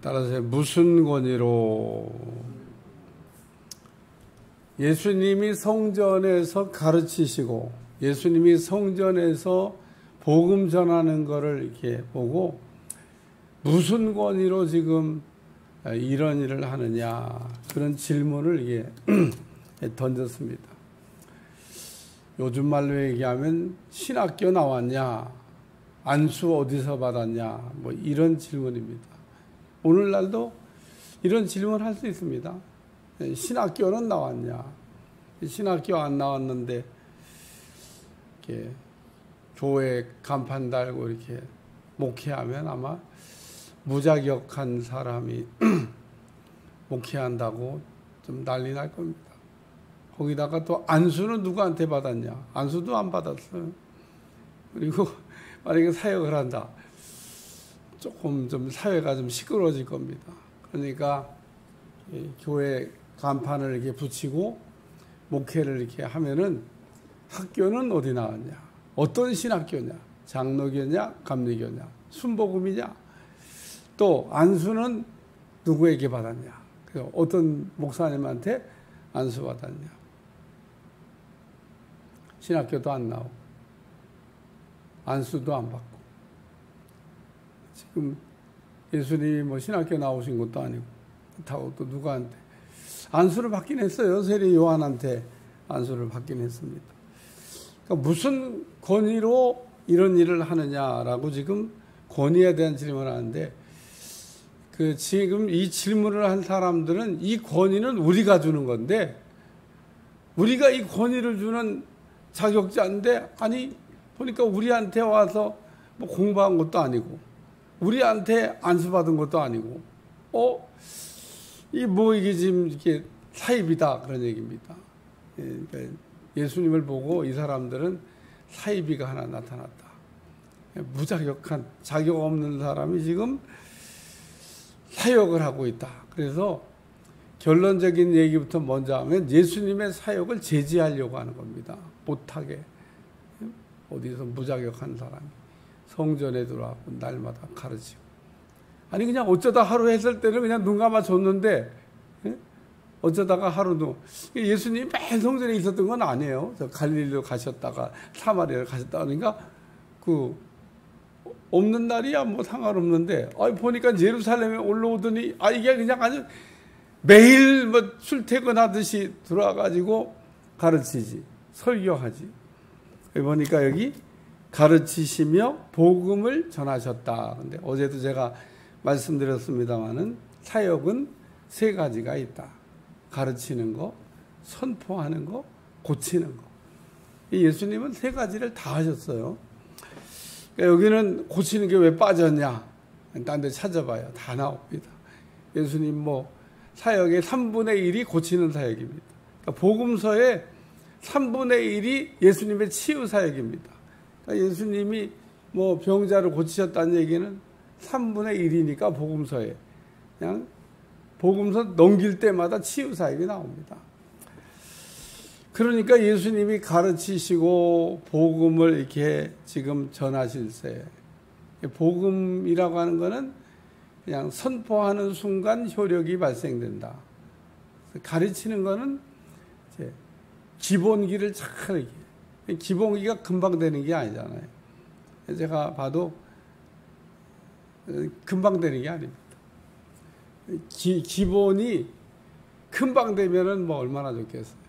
따라서 무슨 권위로 예수님이 성전에서 가르치시고 예수님이 성전에서 복음 전하는 것을 이렇게 보고 무슨 권위로 지금 이런 일을 하느냐 그런 질문을 이게 던졌습니다. 요즘 말로 얘기하면 신학교 나왔냐, 안수 어디서 받았냐, 뭐 이런 질문입니다. 오늘날도 이런 질문을 할 수 있습니다. 신학교는 나왔냐, 신학교 안 나왔는데 이렇게 교회 간판 달고 이렇게 목회하면 아마 무자격한 사람이 목회한다고 좀 난리 날 겁니다. 거기다가 또 안수는 누구한테 받았냐? 안수도 안 받았어요. 그리고 만약에 사역을 한다. 조금 좀 사회가 좀 시끄러워질 겁니다. 그러니까 교회 간판을 이렇게 붙이고 목회를 이렇게 하면은 학교는 어디 나왔냐? 어떤 신학교냐? 장로교냐? 감리교냐? 순복음이냐? 또 안수는 누구에게 받았냐? 그래서 어떤 목사님한테 안수 받았냐? 신학교도 안 나오고 안수도 안 받고 지금 예수님이 뭐 신학교 나오신 것도 아니고 그렇다고 또 누구한테 안수를 받긴 했어요. 세례 요한한테 안수를 받긴 했습니다. 그러니까 무슨 권위로 이런 일을 하느냐라고 지금 권위에 대한 질문을 하는데 그 지금 이 질문을 한 사람들은 이 권위는 우리가 주는 건데 우리가 이 권위를 주는 자격자인데 아니 보니까 우리한테 와서 뭐 공부한 것도 아니고 우리한테 안수받은 것도 아니고 이 뭐 이게 지금 이렇게 사입이다 그런 얘기입니다. 그러니까 예수님을 보고 이 사람들은 사이비가 하나 나타났다. 무자격한 자격 없는 사람이 지금 사역을 하고 있다. 그래서 결론적인 얘기부터 먼저 하면 예수님의 사역을 제지하려고 하는 겁니다. 못하게 어디서 무자격한 사람이 성전에 들어와서 날마다 가르치고 아니 그냥 어쩌다 하루 했을 때는 그냥 눈 감아 줬는데 어쩌다가 하루도 예수님이 매일 성전에 있었던 건 아니에요. 갈릴리로 가셨다가 사마리아를 가셨다가 그러니까 그 없는 날이야 뭐 상관없는데 보니까 예루살렘에 올라오더니 이게 그냥 아주 매일 뭐 출퇴근하듯이 들어와가지고 가르치지 설교하지. 보니까 여기 가르치시며 복음을 전하셨다. 근데 어제도 제가 말씀드렸습니다마는 사역은 세 가지가 있다. 가르치는 거, 선포하는 거, 고치는 거. 예수님은 세 가지를 다 하셨어요. 그러니까 여기는 고치는 게 왜 빠졌냐? 딴 데 찾아봐요. 다 나옵니다. 예수님 뭐 사역의 3분의 1이 고치는 사역입니다. 그러니까 복음서의 3분의 1이 예수님의 치유 사역입니다. 그러니까 예수님이 뭐 병자를 고치셨다는 얘기는 3분의 1이니까 복음서에 그냥 복음서 넘길 때마다 치유 사역이 나옵니다. 그러니까 예수님이 가르치시고 복음을 이렇게 지금 전하실세. 복음이라고 하는 것은 그냥 선포하는 순간 효력이 발생된다. 가르치는 것은 이제 기본기를 잘 기본기가 금방 되는 게 아니잖아요. 제가 봐도 금방 되는 게 아닙니다. 기본이 금방 되면은 뭐 얼마나 좋겠어요.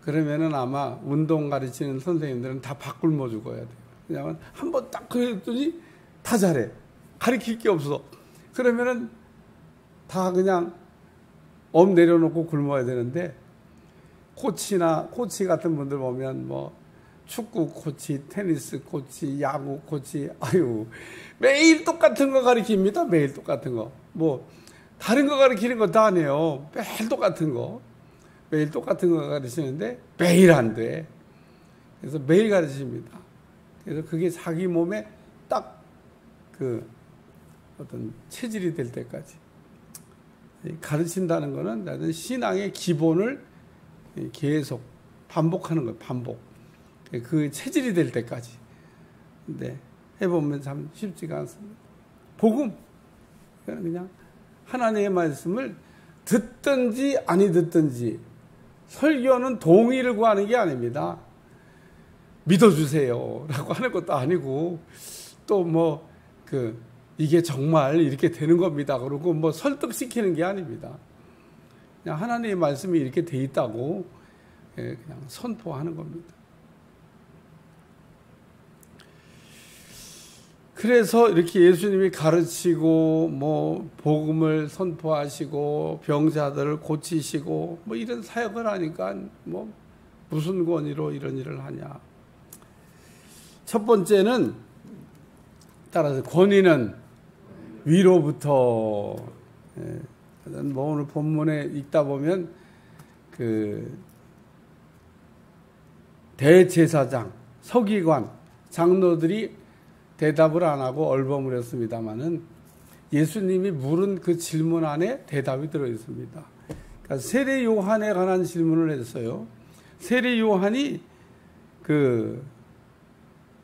그러면은 아마 운동 가르치는 선생님들은 다 바꿀모 죽어야 돼요. 왜냐하면 한번 딱 그랬더니 다 잘해. 가르칠 게 없어. 그러면은 다 그냥 엄 내려놓고 굶어야 되는데 코치 같은 분들 보면 뭐 축구 코치, 테니스 코치, 야구 코치, 매일 똑같은 거 가르칩니다. 매일 똑같은 거. 뭐 다른 거 가르치는 것도 아니에요. 매일 똑같은 거. 매일 똑같은 거 가르치는데 매일 안 돼. 그래서 매일 가르칩니다. 그래서 그게 자기 몸에 딱 그 어떤 체질이 될 때까지 가르친다는 거는 나는 신앙의 기본을 계속 반복하는 거예요. 반복. 그 체질이 될 때까지. 근데 해보면 참 쉽지가 않습니다. 복음. 그냥 하나님의 말씀을 듣든지 아니 듣든지, 설교는 동의를 구하는 게 아닙니다. 믿어주세요 라고 하는 것도 아니고, 또 이게 정말 이렇게 되는 겁니다 그러고 설득시키는 게 아닙니다. 그냥 하나님의 말씀이 이렇게 돼 있다고 그냥 선포하는 겁니다. 그래서 이렇게 예수님이 가르치고 복음을 선포하시고 병자들을 고치시고 이런 사역을 하니까 무슨 권위로 이런 일을 하냐. 첫 번째는, 따라서 권위는 위로부터. 오늘 본문에 읽다 보면 대제사장, 서기관, 장로들이 대답을 안 하고 얼버무렸습니다마는 예수님이 물은 그 질문 안에 대답이 들어 있습니다. 그러니까 세례 요한에 관한 질문을 했어요. 세례 요한이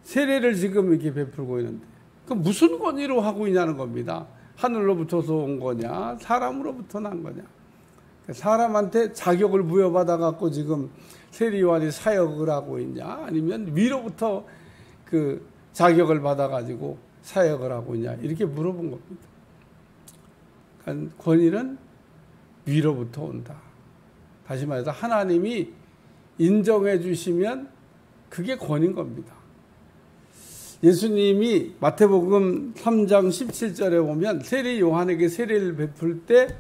세례를 지금 이렇게 베풀고 있는데 무슨 권위로 하고 있냐는 겁니다. 하늘로부터서 온 거냐, 사람으로부터 난 거냐. 사람한테 자격을 부여받아 갖고 지금 세례 요한이 사역을 하고 있냐, 아니면 위로부터 자격을 받아가지고 사역을 하고 있냐, 이렇게 물어본 겁니다. 그러니까 권위는 위로부터 온다. 다시 말해서 하나님이 인정해 주시면 그게 권위인 겁니다. 예수님이 마태복음 3장 17절에 보면 세례 요한에게 세례를 베풀 때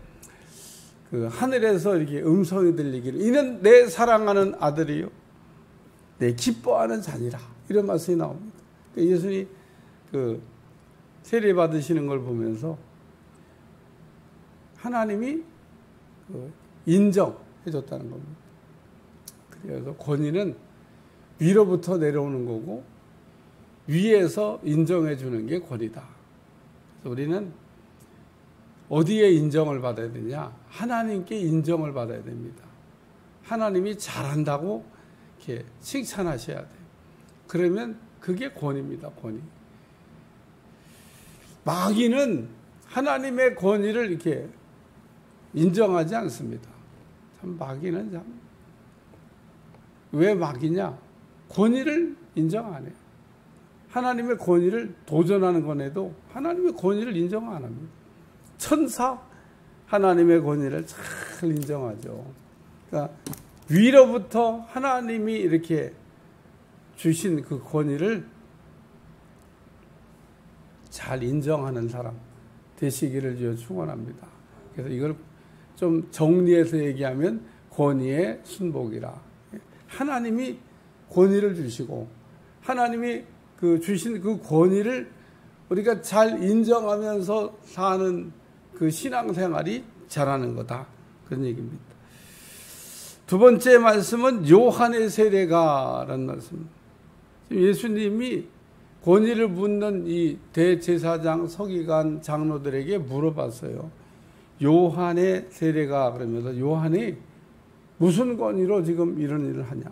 하늘에서 이렇게 음성이 들리기를, 이는 내 사랑하는 아들이요 내 기뻐하는 자니라, 이런 말씀이 나옵니다. 예수님이 세례 받으시는 걸 보면서 하나님이 인정해 줬다는 겁니다. 그래서 권위는 위로부터 내려오는 거고 위에서 인정해 주는 게 권위다. 그래서 우리는 어디에 인정을 받아야 되냐? 하나님께 인정을 받아야 됩니다. 하나님이 잘한다고 이렇게 칭찬하셔야 돼요. 그러면 그게 권위입니다. 권위. 마귀는 하나님의 권위를 이렇게 인정하지 않습니다. 참 마귀는 왜 마귀냐? 권위를 인정 안 해요. 하나님의 권위를 도전하는 건 해도 하나님의 권위를 인정 안 합니다. 천사 하나님의 권위를 잘 인정하죠. 그러니까 위로부터 하나님이 이렇게 주신 그 권위를 잘 인정하는 사람 되시기를 주여 축원합니다. 그래서 이걸 좀 정리해서 얘기하면 권위의 순복이라. 하나님이 권위를 주시고 하나님이 주신 그 권위를 우리가 잘 인정하면서 사는 그 신앙생활이 잘하는 거다, 그런 얘기입니다. 두 번째 말씀은 요한의 세례가라는 말씀. 예수님이 권위를 묻는 이 대제사장, 서기관, 장로들에게 물어봤어요. 요한의 세례가, 그러면서 요한이 무슨 권위로 지금 이런 일을 하냐.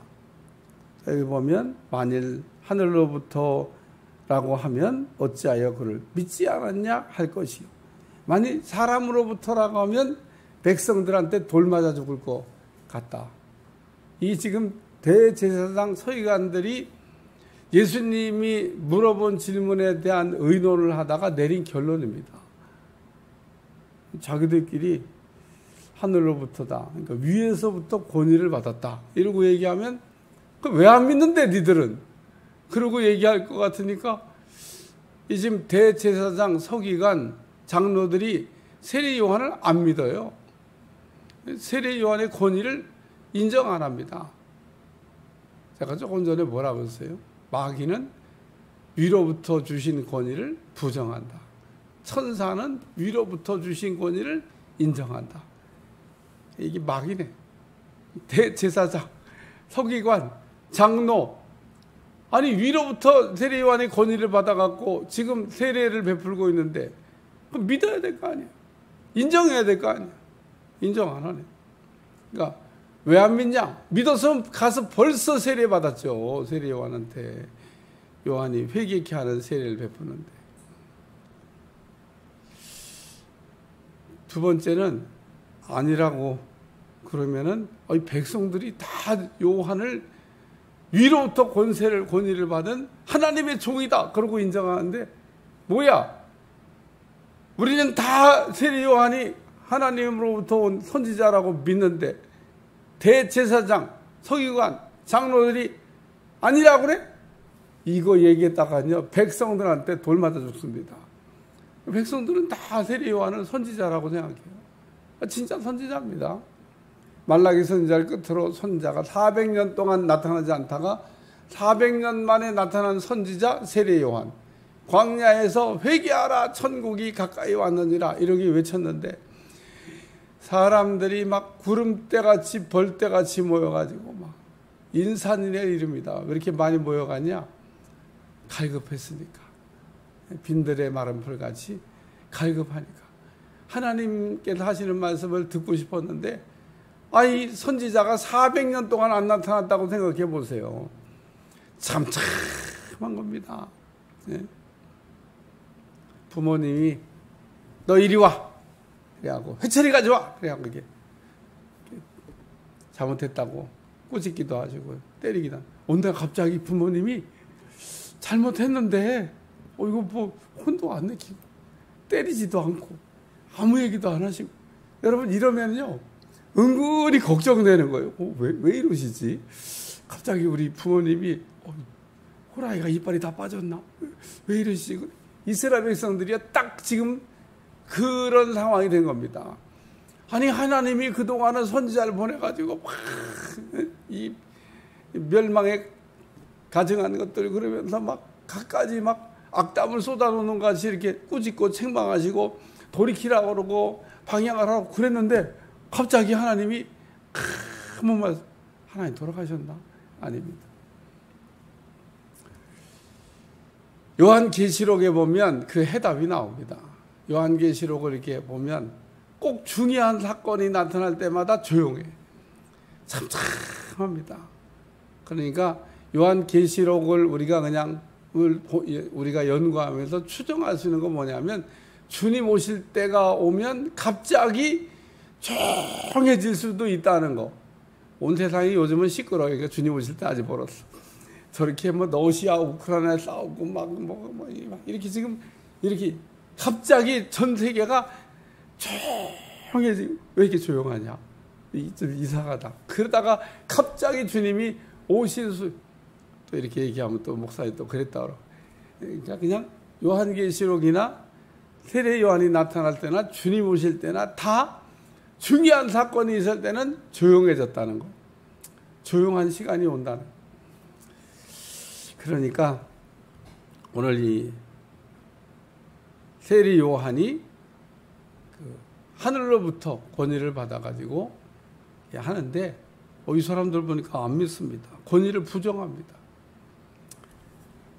여기 보면 만일 하늘로부터라고 하면 어찌하여 그를 믿지 않았냐 할 것이요. 만일 사람으로부터라고 하면 백성들한테 돌 맞아 죽을 것 같다. 이 지금 대제사장 서기관들이 예수님이 물어본 질문에 대한 의논을 하다가 내린 결론입니다. 자기들끼리 하늘로부터다, 그러니까 위에서부터 권위를 받았다, 이러고 얘기하면 왜 안 믿는데 니들은? 그러고 얘기할 것 같으니까 이 지금 대제사장, 서기관, 장로들이 세례 요한을 안 믿어요. 세례 요한의 권위를 인정 안 합니다. 제가 조금 전에 뭐라고 했어요? 마귀는 위로부터 주신 권위를 부정한다. 천사는 위로부터 주신 권위를 인정한다. 이게 마귀네. 대제사장, 서기관, 장로, 아니 위로부터 세례 요한의 권위를 받아갖고 지금 세례를 베풀고 있는데 그럼 믿어야 될 거 아니야. 인정해야 될 거 아니야. 인정 안 하네. 그러니까 왜 안 믿냐? 믿어서 가서 벌써 세례 받았죠. 세례 요한한테. 요한이 회개케 하는 세례를 베푸는데. 두 번째는 아니라고 그러면은 이 백성들이 다 요한을 위로부터 권위를 받은 하나님의 종이다 그러고 인정하는데, 뭐야? 우리는 다 세례 요한이 하나님으로부터 온 선지자라고 믿는데 대제사장, 서기관, 장로들이 아니라고 그래? 이거 얘기했다가요 백성들한테 돌 맞아 죽습니다. 백성들은 다 세례 요한을 선지자라고 생각해요. 진짜 선지자입니다. 말라기 선지자를 끝으로 선지자가 400년 동안 나타나지 않다가 400년 만에 나타난 선지자 세례 요한. 광야에서 회개하라 천국이 가까이 왔느니라 이렇게 외쳤는데, 사람들이 막 구름대같이 벌떼같이 모여가지고 막 인산인해 이릅니다. 왜 이렇게 많이 모여가냐? 갈급했으니까. 빈들의 마른 풀같이 갈급하니까. 하나님께서 하시는 말씀을 듣고 싶었는데, 이 선지자가 400년 동안 안 나타났다고 생각해 보세요. 참참한 겁니다. 네. 부모님이 너 이리 와 그래하고 회초리 가져와 그래하고 이게 잘못했다고 꾸짖기도 하시고 때리기도 하고, 온데 갑자기 부모님이 잘못했는데 이거 뭐 혼도 안 내키고 때리지도 않고 아무 얘기도 안 하시고, 여러분 이러면요 은근히 걱정되는 거예요. 왜 이러시지? 갑자기 우리 부모님이 호랑이가 이빨이 다 빠졌나? 왜 이러시지? 이스라엘 백성들이 딱 지금 그런 상황이 된 겁니다. 아니 하나님이 그동안은 선지자를 보내가지고 막 이 멸망에 가증한 것들 그러면서 막 갖가지 막 악담을 쏟아놓는 것이 이렇게 꾸짖고 책망하시고 돌이키라고 그러고 방향을 하라고 그랬는데, 갑자기 하나님이 한번 말, 하나님 돌아가셨나? 아닙니다. 요한계시록에 보면 그 해답이 나옵니다. 요한계시록을 이렇게 보면 꼭 중요한 사건이 나타날 때마다 조용해. 참참합니다. 그러니까 요한계시록을 우리가 그냥 우리가 연구하면서 추정할 수 있는 건 뭐냐면, 주님 오실 때가 오면 갑자기 조용해질 수도 있다는 거. 온 세상이 요즘은 시끄러워요. 그러니까 주님 오실 때 아직 멀었어. 저렇게 뭐 러시아 우크라이나 싸우고 막 이렇게 지금 이렇게 갑자기 전 세계가 조용해지고, 왜 이렇게 조용하냐? 좀 이상하다. 그러다가 갑자기 주님이 오실 수, 또 이렇게 얘기하면 또 목사님 또 그랬다 그러고. 그러니까 그냥 요한계시록이나 세례 요한이 나타날 때나 주님 오실 때나 다 중요한 사건이 있을 때는 조용해졌다는 거. 조용한 시간이 온다는 거. 그러니까 오늘 이 세례 요한이 하늘로부터 권위를 받아가지고 하는데, 이 사람들 보니까 안 믿습니다. 권위를 부정합니다.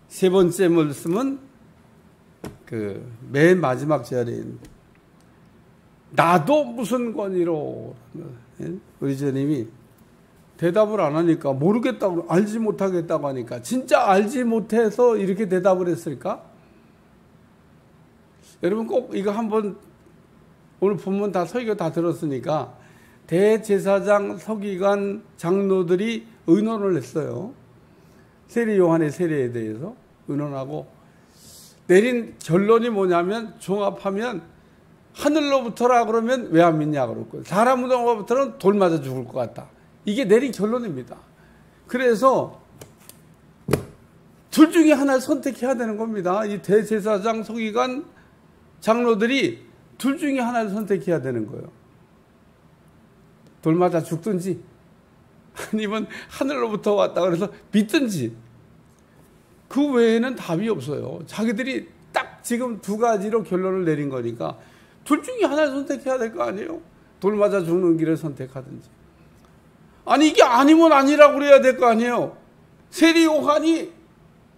세 번째 말씀은 맨 마지막 절인 나도 무슨 권위로, 우리 주님이 대답을 안 하니까 모르겠다고, 알지 못하겠다고 하니까, 진짜 알지 못해서 이렇게 대답을 했을까? 여러분 꼭 이거 한번, 오늘 본문 다 설교 다 들었으니까 대제사장, 서기관, 장로들이 의논을 했어요. 세례 요한의 세례에 대해서 의논하고 내린 결론이 뭐냐면, 종합하면 하늘로부터라 그러면 왜 안 믿냐 그러고, 사람으로부터는 돌 맞아 죽을 것 같다. 이게 내린 결론입니다. 그래서 둘 중에 하나를 선택해야 되는 겁니다. 이 대제사장, 서기관, 장로들이 둘 중에 하나를 선택해야 되는 거예요. 돌 맞아 죽든지 아니면 하늘로부터 왔다 그래서 믿든지, 그 외에는 답이 없어요. 자기들이 딱 지금 두 가지로 결론을 내린 거니까 둘 중에 하나를 선택해야 될 거 아니에요. 돌 맞아 죽는 길을 선택하든지. 아니 이게 아니면 아니라고 그래야 될 거 아니에요. 세례 요한이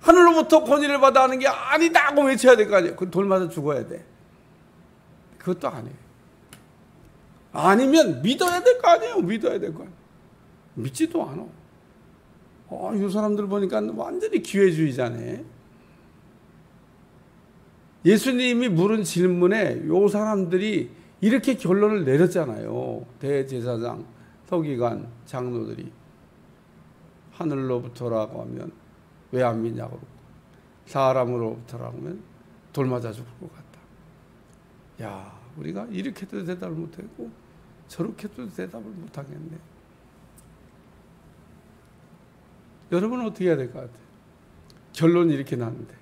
하늘로부터 권위를 받아 하는 게 아니다고 외쳐야 될 거 아니에요. 그 돌 맞아 죽어야 돼. 그것도 아니에요. 아니면 믿어야 될 거 아니에요. 믿어야 될 거 아니에요. 믿지도 않아. 이 사람들 보니까 완전히 기회주의자네. 예수님이 물은 질문에 이 사람들이 이렇게 결론을 내렸잖아요. 대제사장, 서기관, 장로들이. 하늘로부터라고 하면 왜 안 믿냐고 그러고, 사람으로부터라고 하면 돌 맞아 죽을 것 같다. 야, 우리가 이렇게도 대답을 못했고 저렇게도 대답을 못하겠네. 여러분은 어떻게 해야 될 것 같아요? 결론이 이렇게 나는데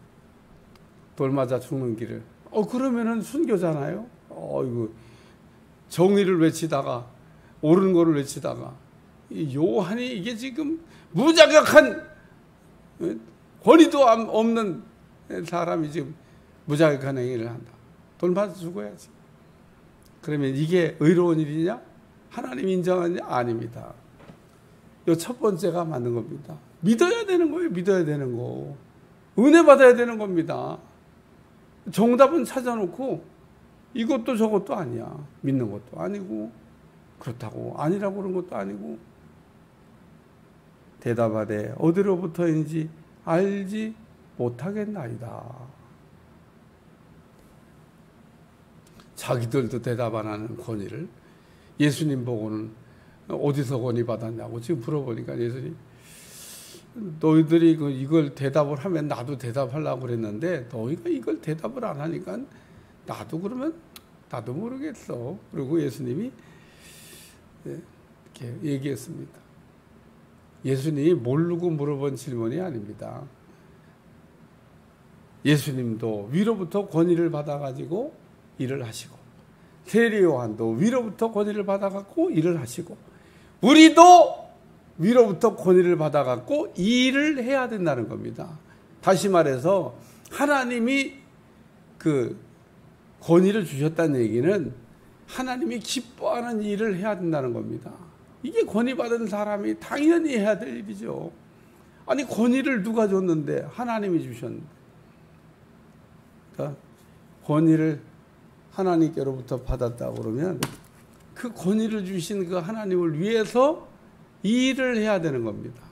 돌 맞아 죽는 길을 그러면은 순교잖아요. 이거 정의를 외치다가 옳은 거를 외치다가 이 요한이 이게 지금 무자격한 권위도 없는 사람이 지금 무자격한 행위를 한다. 돌 맞아 죽어야지. 그러면 이게 의로운 일이냐? 하나님 인정하냐? 아닙니다. 요 첫 번째가 맞는 겁니다. 믿어야 되는 거예요. 믿어야 되는 거. 은혜 받아야 되는 겁니다. 정답은 찾아놓고 이것도 저것도 아니야. 믿는 것도 아니고 그렇다고 아니라고 그런 것도 아니고 대답하되 어디로부터인지 알지 못하겠나이다. 자기들도 대답 안 하는 권위를 예수님 보고는 어디서 권위 받았냐고 지금 물어보니까 예수님 너희들이 이걸 대답을 하면 나도 대답하려고 그랬는데 너희가 이걸 대답을 안 하니까 나도 그러면 나도 모르겠어. 그리고 예수님이 이렇게 얘기했습니다. 예수님이 모르고 물어본 질문이 아닙니다. 예수님도 위로부터 권위를 받아가지고 일을 하시고 세례 요한도 위로부터 권위를 받아갖고 일을 하시고 우리도 위로부터 권위를 받아갖고 일을 해야 된다는 겁니다. 다시 말해서 하나님이 그 권위를 주셨다는 얘기는 하나님이 기뻐하는 일을 해야 된다는 겁니다. 이게 권위 받은 사람이 당연히 해야 될 일이죠. 아니 권위를 누가 줬는데 하나님이 주셨는데 그러니까 권위를 하나님께로부터 받았다고 그러면 그 권위를 주신 그 하나님을 위해서 일을 해야 되는 겁니다.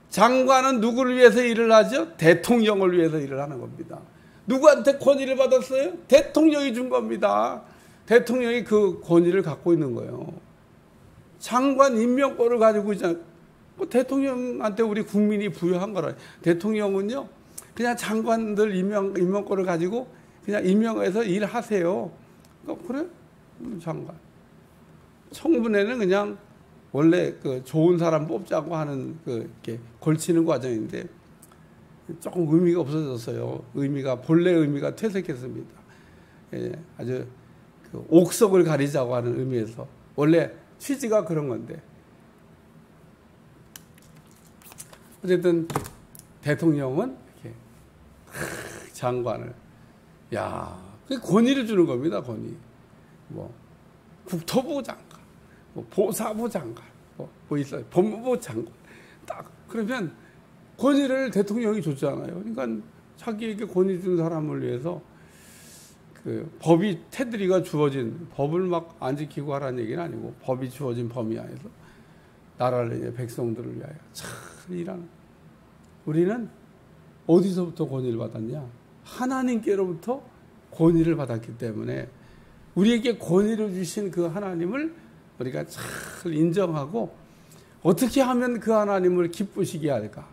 장관은 누구를 위해서 일을 하죠? 대통령을 위해서 일을 하는 겁니다. 누구한테 권위를 받았어요? 대통령이 준 겁니다. 대통령이 그 권위를 갖고 있는 거예요. 장관 임명권을 가지고 있잖아요. 뭐 대통령한테 우리 국민이 부여한 거라. 대통령은요, 그냥 장관들 임명권을 가지고 그냥 임명해서 일하세요. 그래? 장관. 청문회는 그냥 원래 그 좋은 사람 뽑자고 하는 이렇게 걸치는 과정인데 조금 의미가 없어졌어요. 본래 의미가 퇴색했습니다. 예, 아주 그 옥석을 가리자고 하는 의미에서 원래 취지가 그런 건데 어쨌든 대통령은 이렇게 장관을 그 권위를 주는 겁니다. 권위. 뭐 국토부 장관, 뭐 보사부 장관, 뭐 있어요. 법무부 장관. 딱 그러면 권위를 대통령이 줬잖아요. 그러니까 자기에게 권위 준 사람을 위해서 그 법이 테두리가 주어진 법을 막 안 지키고 하라는 얘기는 아니고 법이 주어진 범위 안에서 나라를 위해 백성들을 위하여 잘 일하는. 우리는 어디서부터 권위를 받았냐? 하나님께로부터 권위를 받았기 때문에 우리에게 권위를 주신 그 하나님을 우리가 잘 인정하고 어떻게 하면 그 하나님을 기쁘시게 할까?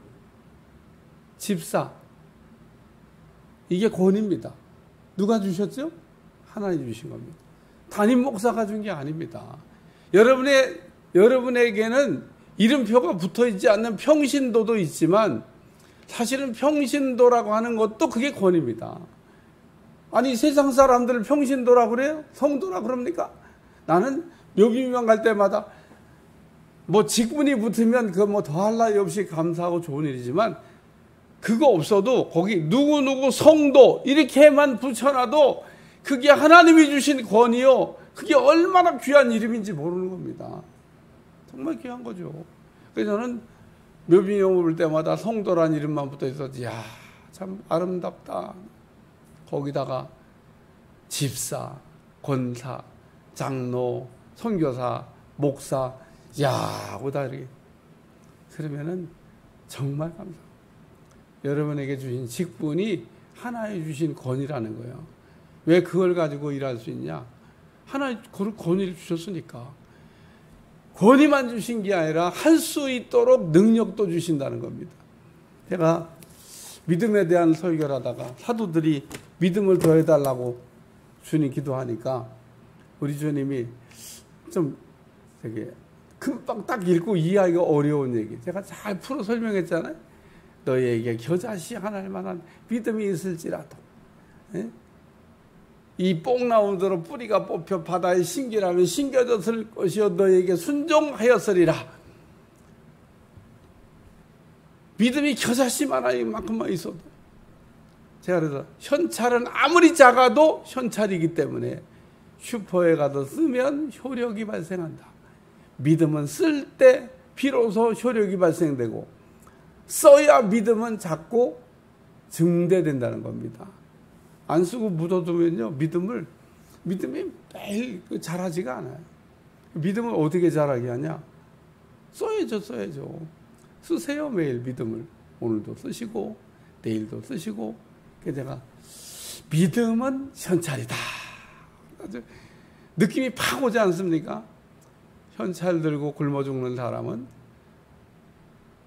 집사. 이게 권위입니다. 누가 주셨죠? 하나님 주신 겁니다. 담임 목사가 준 게 아닙니다. 여러분에게는 이름표가 붙어 있지 않는 평신도도 있지만 사실은 평신도라고 하는 것도 그게 권위입니다. 아니 세상 사람들을 평신도라고 그래요? 성도라고 그럽니까? 나는 묘비명 갈 때마다 뭐 직분이 붙으면 그거 뭐 더할 나위 없이 감사하고 좋은 일이지만 그거 없어도 거기 누구누구 성도 이렇게만 붙여놔도 그게 하나님이 주신 권위요. 그게 얼마나 귀한 이름인지 모르는 겁니다. 정말 귀한 거죠. 그래서 저는 묘비명 볼 때마다 성도란 이름만 붙어 있어서 야, 참 아름답다. 거기다가 집사, 권사, 장로, 선교사, 목사, 야, 보다 이렇게. 그러면은 정말 감사합니다. 여러분에게 주신 직분이 하나의 주신 권위라는 거예요. 왜 그걸 가지고 일할 수 있냐? 하나님 권위를 주셨으니까. 권위만 주신 게 아니라 할 수 있도록 능력도 주신다는 겁니다. 제가 믿음에 대한 설교를 하다가 사도들이 믿음을 더해달라고 주님 기도하니까 우리 주님이 좀 되게 금방 딱 읽고 이해하기가 어려운 얘기 제가 잘 풀어 설명했잖아요. 너희에게 겨자씨 하나 할 만한 믿음이 있을지라도 이 뽕 나온 대로 뿌리가 뽑혀 바다에 심기라면 심겨졌을 것이요 너희에게 순종하였으리라. 믿음이 겨자씨만큼만 있어도 제가 그래서 현찰은 아무리 작아도 현찰이기 때문에 슈퍼에 가서 쓰면 효력이 발생한다. 믿음은 쓸 때 비로소 효력이 발생되고 써야 믿음은 작고 증대된다는 겁니다. 안 쓰고 묻어두면요 믿음이 매일 자라지가 않아요. 믿음을 어떻게 자라게 하냐? 써야죠. 쓰세요. 매일 믿음을 오늘도 쓰시고 내일도 쓰시고. 그래서 제가 믿음은 현찰이다. 느낌이 팍 오지 않습니까? 현찰 들고 굶어 죽는 사람은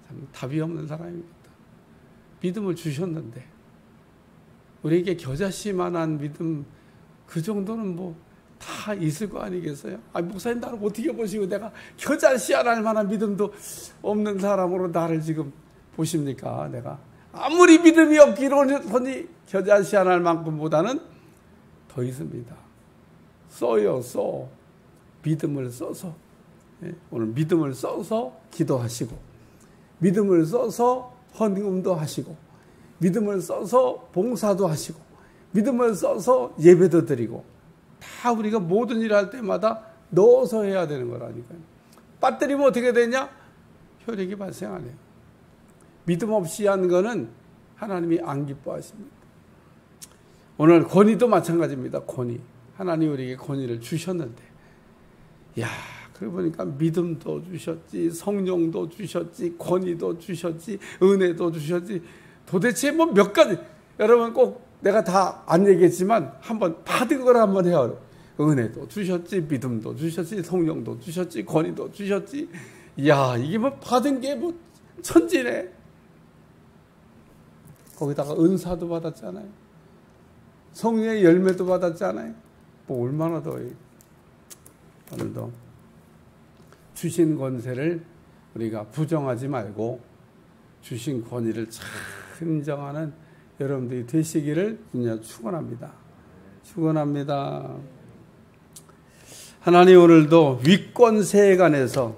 참 답이 없는 사람입니다. 믿음을 주셨는데 우리에게 겨자씨만한 믿음 그 정도는 뭐 다 있을 거 아니겠어요? 목사님 나를 어떻게 보시고 내가 겨자씨 하나 할 만한 믿음도 없는 사람으로 나를 지금 보십니까? 내가 아무리 믿음이 없기로니 겨자씨 하나 할 만큼보다는 더 있습니다. 써. 믿음을 써서 오늘 믿음을 써서 기도하시고 믿음을 써서 헌금도 하시고 믿음을 써서 봉사도 하시고 믿음을 써서 예배도 드리고 다 우리가 모든 일을 할 때마다 넣어서 해야 되는 거라니까요. 빠뜨리면 어떻게 되냐? 효력이 발생 안 해요. 믿음 없이 한 거는 하나님이 안 기뻐하십니다. 오늘 권위도 마찬가지입니다. 권위. 하나님이 우리에게 권위를 주셨는데 그러고 보니까 믿음도 주셨지 성령도 주셨지 권위도 주셨지 은혜도 주셨지 도대체 뭐 몇 가지 여러분 꼭 내가 다 안 얘기했지만 한번 받은 걸 한번 해요. 은혜도 주셨지 믿음도 주셨지 성령도 주셨지 권위도 주셨지 이게 뭐 받은 게 뭐 천지네. 거기다가 은사도 받았잖아요. 성령의 열매도 받았잖아요. 뭐 얼마나 더 오늘도 주신 권세를 우리가 부정하지 말고 주신 권위를 잘 인정하는 여러분들이 되시기를 주님 축원합니다. 하나님 오늘도 윗권세에 관해서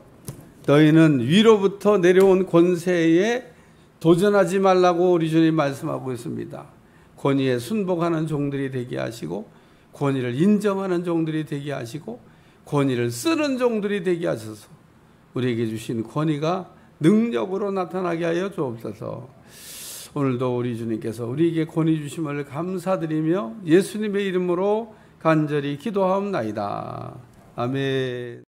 너희는 위로부터 내려온 권세에 도전하지 말라고 우리 주님 말씀하고 있습니다. 권위에 순복하는 종들이 되게 하시고 권위를 인정하는 종들이 되게 하시고 권위를 쓰는 종들이 되게 하셔서 우리에게 주신 권위가 능력으로 나타나게 하여 주옵소서. 오늘도 우리 주님께서 우리에게 권위 주심을 감사드리며 예수님의 이름으로 간절히 기도하옵나이다. 아멘.